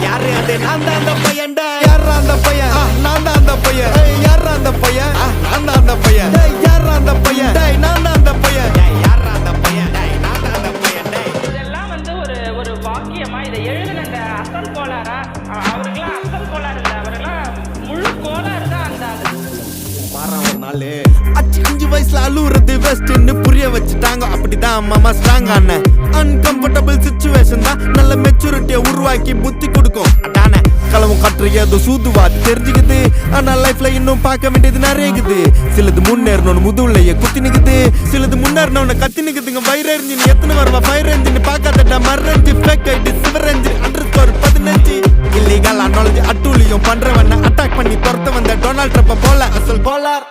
யாரு அது நான் தான் அந்த பையன்டா யாரா அந்த பையன் நான் தான் அந்த பையன் யாரா அந்த பையன் நான் தான் அந்த பையன் யாரா அந்த பையன் நான் தான் அந்த பையன் யாரா அந்த பையன் நான் தான் அந்த பையன் இதெல்லாம் வந்து ஒரு வாக்கியமா இதை எழுதின அந்த அசல் கோளாரா அவருக்கெல்லாம் அசல் கோளாறு இல்லை அவரெல்லாம் முழு கோளாறு தான் அந்த ஆளு 5 வயசுல அழுவுறது வெஸ்ட்னு புரிய வச்சுட்டாங்க அப்படிதான் மாமா ஸ்ட்ராங் ஆன அன்கம்ஃபர்டபிள் சிச்சுவேஷன் தான் நல்ல மெச்சூரிட்டியை உருவாக்கி புத்தி கொடுக்கும் அதானே களவும் கற்று ஏதோ சூதுவாது தெரிஞ்சுக்குது ஆனா லைஃப்ல இன்னும் பார்க்க வேண்டியது நிறையக்குது சிலது முன்னேறணும்னு முதுகுலையே குத்தி நிக்குது சிலது முன்னேறணும்னு கத்தி நிக்குதுங்க ஃபயர் என்ஜின் எத்தனை வருவா ஃபயர் என்ஜின் பார்க்காதடா மர்ரஞ்சி ஃபேக் ஐடி சிவர் என்ஜின் _15 இல்லீகல் நாலேஜ் அட்டூழியம் பண்றவன அட்டாக் பண்ணி துரத்த வந்த டொனால்ட் ட்ரம்ப் போல அசல் போலார்